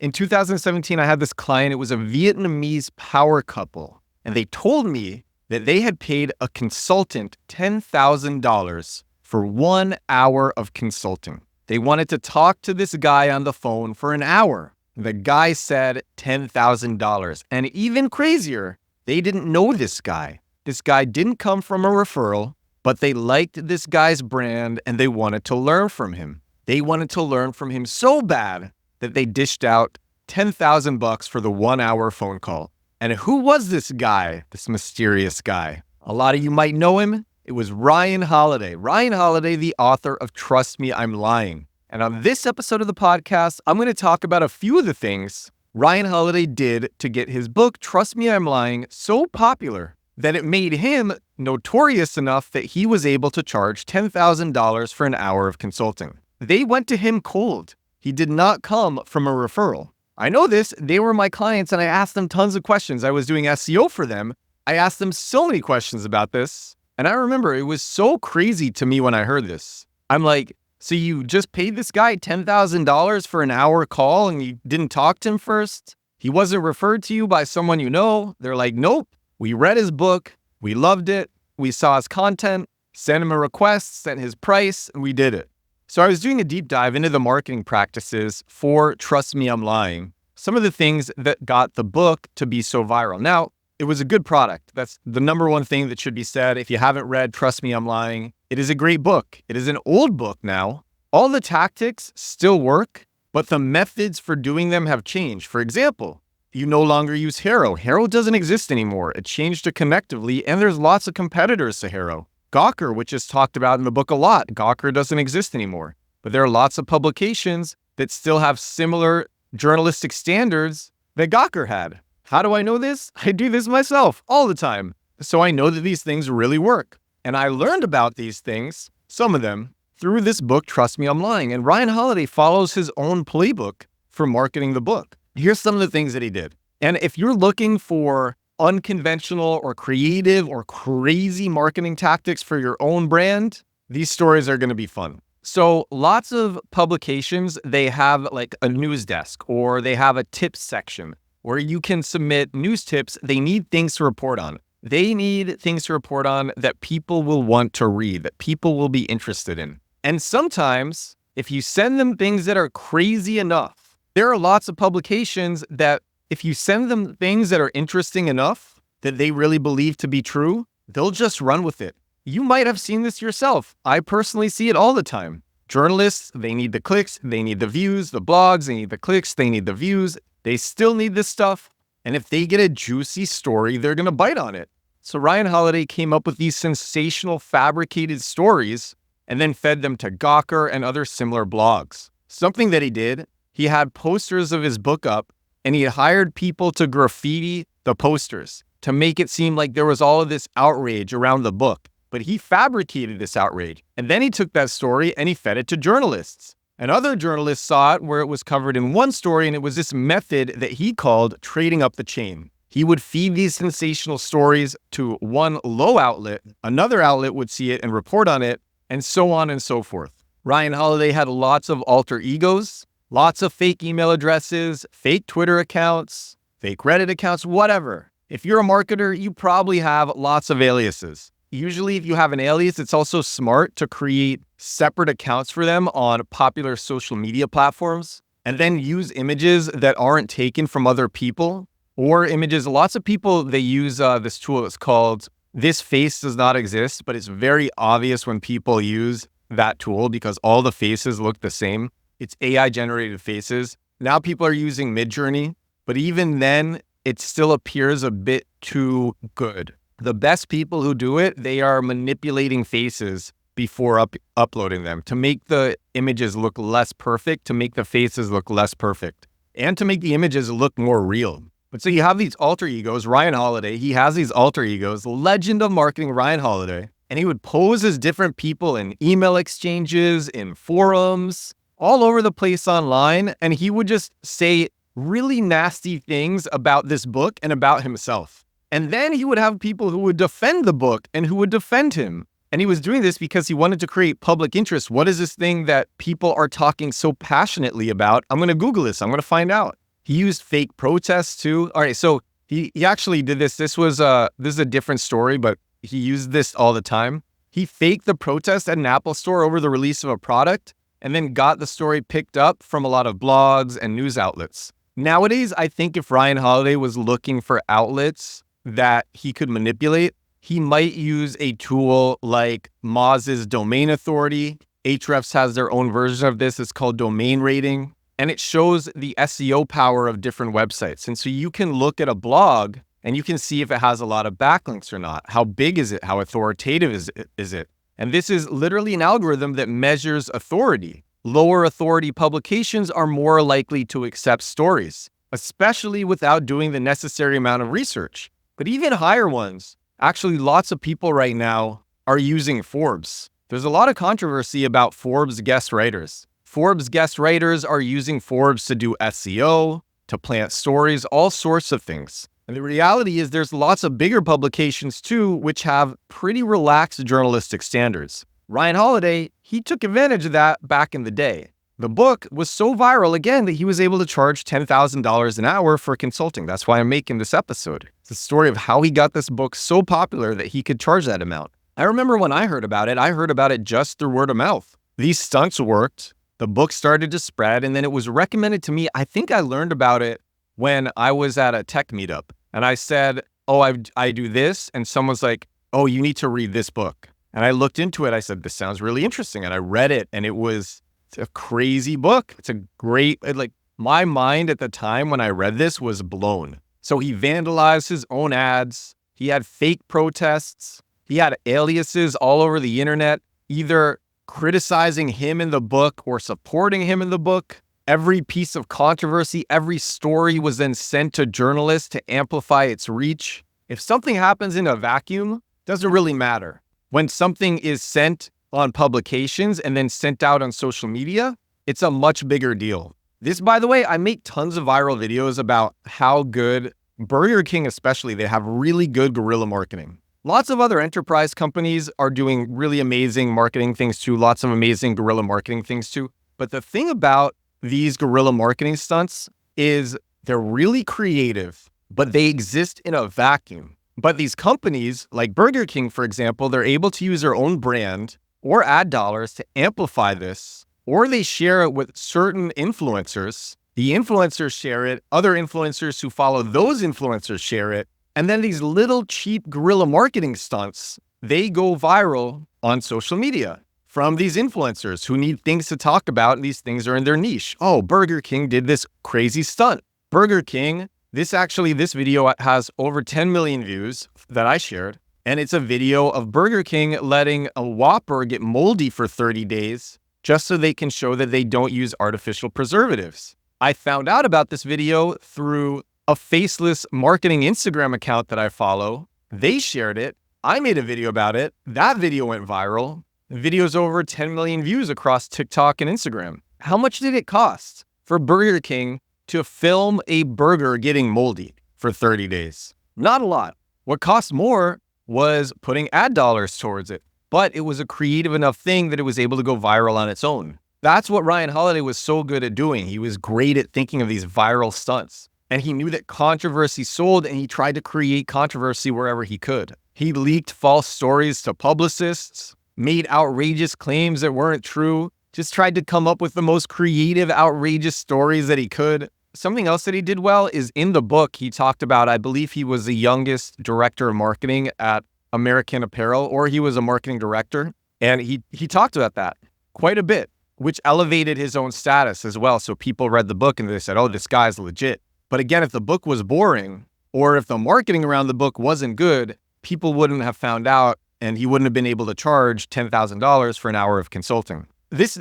In 2017, I had this client. It was a Vietnamese power couple, and they told me that they had paid a consultant $10,000 for 1 hour of consulting. They wanted to talk to this guy on the phone for an hour. The guy said $10,000. And even crazier, they didn't know this guy. This guy didn't come from a referral, but they liked this guy's brand and they wanted to learn from him. They wanted to learn from him so bad that they dished out $10,000 for the 1 hour phone call. And who was this guy, this mysterious guy? A lot of you might know him. It was Ryan Holiday. Ryan Holiday, the author of Trust Me, I'm Lying. And on this episode of the podcast, I'm going to talk about a few of the things Ryan Holiday did to get his book, Trust Me, I'm Lying, so popular that it made him notorious enough that he was able to charge $10,000 for an hour of consulting. They went to him cold. He did not come from a referral. I know this. They were my clients and I asked them tons of questions. I was doing SEO for them. I asked them so many questions about this. And I remember it was so crazy to me when I heard this. I'm like, so you just paid this guy $10,000 for an hour call and you didn't talk to him first? He wasn't referred to you by someone you know? They're like, nope. We read his book. We loved it. We saw his content, sent him a request, sent his price, and we did it. So I was doing a deep dive into the marketing practices for Trust Me, I'm Lying. Some of the things that got the book to be so viral. Now, it was a good product. That's the number one thing that should be said. If you haven't read Trust Me, I'm Lying, it is a great book. It is an old book now. All the tactics still work, but the methods for doing them have changed. For example, you no longer use Haro. Haro doesn't exist anymore. It changed to Connectively, and there's lots of competitors to Haro. Gawker, which is talked about in the book a lot, Gawker doesn't exist anymore. But there are lots of publications that still have similar journalistic standards that Gawker had. How do I know this? I do this myself all the time. So I know that these things really work. And I learned about these things, some of them, through this book, Trust Me, I'm Lying. And Ryan Holiday follows his own playbook for marketing the book. Here's some of the things that he did. And if you're looking for unconventional or creative or crazy marketing tactics for your own brand, these stories are going to be fun. So lots of publications, they have like a news desk or they have a tips section where you can submit news tips. They need things to report on. They need things to report on that people will want to read, that people will be interested in. And sometimes if you send them things that are crazy enough, there are lots of publications that if you send them things that are interesting enough that they really believe to be true, they'll just run with it. You might have seen this yourself. I personally see it all the time. Journalists, they need the clicks, they need the views. The blogs, they need the clicks, they need the views. They still need this stuff. And if they get a juicy story, they're going to bite on it. So Ryan Holiday came up with these sensational fabricated stories and then fed them to Gawker and other similar blogs. Something that he did, he had posters of his book up and he hired people to graffiti the posters to make it seem like there was all of this outrage around the book. But he fabricated this outrage. And then he took that story and he fed it to journalists. And other journalists saw it where it was covered in one story, and it was this method that he called trading up the chain. He would feed these sensational stories to one low outlet, another outlet would see it and report on it, and so on and so forth. Ryan Holiday had lots of alter egos, lots of fake email addresses, fake Twitter accounts, fake Reddit accounts, whatever. If you're a marketer, you probably have lots of aliases. Usually, if you have an alias, it's also smart to create separate accounts for them on popular social media platforms and then use images that aren't taken from other people or images. Lots of people, they use this tool. It's called This Face Does Not Exist, but it's very obvious when people use that tool because all the faces look the same. It's AI-generated faces. Now people are using Midjourney, but even then, it still appears a bit too good. The best people who do it, they are manipulating faces before uploading them to make the images look less perfect, to make the faces look less perfect, and to make the images look more real. But so you have these alter egos. Ryan Holiday, he has these alter egos, legend of marketing Ryan Holiday, and he would pose as different people in email exchanges, in forums, all over the place online, and he would just say really nasty things about this book and about himself. And then he would have people who would defend the book and who would defend him. And he was doing this because he wanted to create public interest. What is this thing that people are talking so passionately about? I'm going to Google this. I'm going to find out. He used fake protests too. All right, so he actually did this. This is a different story, but he used this all the time. He faked the protest at an Apple store over the release of a product and then got the story picked up from a lot of blogs and news outlets. Nowadays, I think if Ryan Holiday was looking for outlets that he could manipulate, he might use a tool like Moz's domain authority. Ahrefs has their own version of this. It's called domain rating, and it shows the SEO power of different websites. And so you can look at a blog and you can see if it has a lot of backlinks or not. How big is it? How authoritative is it? And this is literally an algorithm that measures authority. Lower authority publications are more likely to accept stories, especially without doing the necessary amount of research. But even higher ones, actually lots of people right now are using Forbes. There's a lot of controversy about Forbes guest writers. Forbes guest writers are using Forbes to do SEO, to plant stories, all sorts of things. And the reality is there's lots of bigger publications too, which have pretty relaxed journalistic standards. Ryan Holiday, he took advantage of that back in the day. The book was so viral again that he was able to charge $10,000 an hour for consulting. That's why I'm making this episode. It's a story of how he got this book so popular that he could charge that amount. I remember when I heard about it just through word of mouth. These stunts worked. The book started to spread, and then it was recommended to me. I think I learned about it when I was at a tech meetup, and I said, oh, I do this, and someone's like, oh, you need to read this book. And I looked into it. I said, this sounds really interesting, and I read it, and it's a crazy book. It's a great, my mind at the time when I read this was blown. So he vandalized his own ads. He had fake protests. He had aliases all over the internet, either criticizing him in the book or supporting him in the book. Every piece of controversy, every story was then sent to journalists to amplify its reach. If something happens in a vacuum, it doesn't really matter. When something is sent on publications and then sent out on social media, it's a much bigger deal. This, by the way, I make tons of viral videos about how good Burger King, especially, they have really good guerrilla marketing. Lots of other enterprise companies are doing really amazing marketing things too, lots of amazing guerrilla marketing things too. But the thing about these guerrilla marketing stunts is they're really creative, but they exist in a vacuum. But these companies, like Burger King, for example, they're able to use their own brand or ad dollars to amplify this, or they share it with certain influencers. The influencers share it, other influencers who follow those influencers share it, and then these little cheap guerrilla marketing stunts, they go viral on social media from these influencers who need things to talk about, and these things are in their niche. Oh, Burger King did this crazy stunt. Burger King, this video has over 10 million views that I shared, and it's a video of Burger King letting a Whopper get moldy for 30 days just so they can show that they don't use artificial preservatives. I found out about this video through a faceless marketing Instagram account that I follow. They shared it. I made a video about it. That video went viral. The video's over 10 million views across TikTok and Instagram. How much did it cost for Burger King to film a burger getting moldy for 30 days? Not a lot. What cost more was putting ad dollars towards it, but it was a creative enough thing that it was able to go viral on its own. That's what Ryan Holiday was so good at doing. He was great at thinking of these viral stunts. And he knew that controversy sold, and he tried to create controversy wherever he could. He leaked false stories to publicists, made outrageous claims that weren't true, just tried to come up with the most creative, outrageous stories that he could. Something else that he did well is in the book, he talked about, I believe he was the youngest director of marketing at American Apparel, or he was a marketing director. And he talked about that quite a bit, which elevated his own status as well. So people read the book and they said, oh, this guy's legit. But again, if the book was boring, or if the marketing around the book wasn't good, people wouldn't have found out, and he wouldn't have been able to charge $10,000 for an hour of consulting. This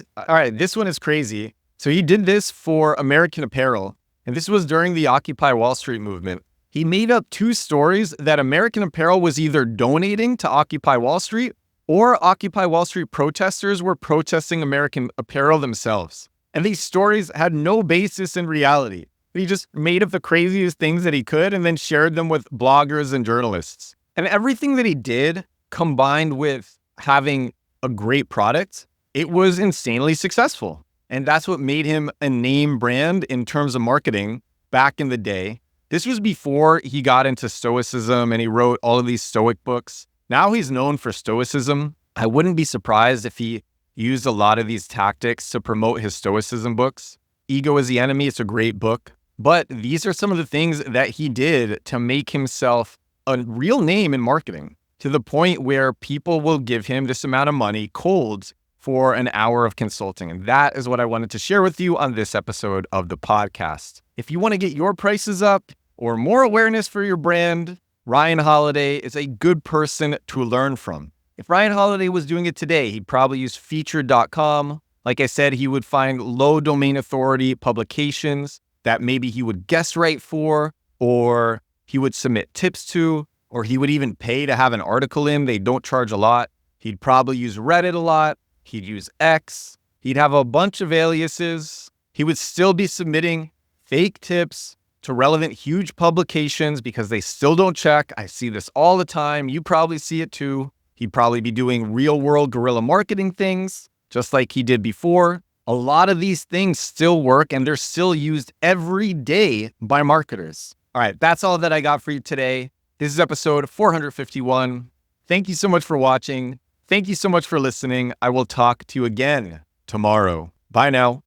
one is crazy. So he did this for American Apparel, and this was during the Occupy Wall Street movement. He made up two stories that American Apparel was either donating to Occupy Wall Street, or Occupy Wall Street protesters were protesting American Apparel themselves. And these stories had no basis in reality. He just made up the craziest things that he could and then shared them with bloggers and journalists. And everything that he did, combined with having a great product, it was insanely successful. And that's what made him a name brand in terms of marketing back in the day. This was before he got into Stoicism and he wrote all of these Stoic books. Now he's known for Stoicism. I wouldn't be surprised if he used a lot of these tactics to promote his Stoicism books. Ego is the Enemy, it's a great book. But these are some of the things that he did to make himself a real name in marketing, to the point where people will give him this amount of money cold for an hour of consulting. And that is what I wanted to share with you on this episode of the podcast. If you want to get your prices up or more awareness for your brand, Ryan Holiday is a good person to learn from. If Ryan Holiday was doing it today, he'd probably use featured.com. Like I said, he would find low domain authority publications that maybe he would guest write for, or he would submit tips to, or he would even pay to have an article in. They don't charge a lot. He'd probably use Reddit a lot. He'd use X. He'd have a bunch of aliases. He would still be submitting fake tips to relevant huge publications because they still don't check. I see this all the time. You probably see it too. He'd probably be doing real world guerrilla marketing things, just like he did before. A lot of these things still work and they're still used every day by marketers. All right, that's all that I got for you today. This is episode 451. Thank you so much for watching. Thank you so much for listening. I will talk to you again tomorrow. Bye now.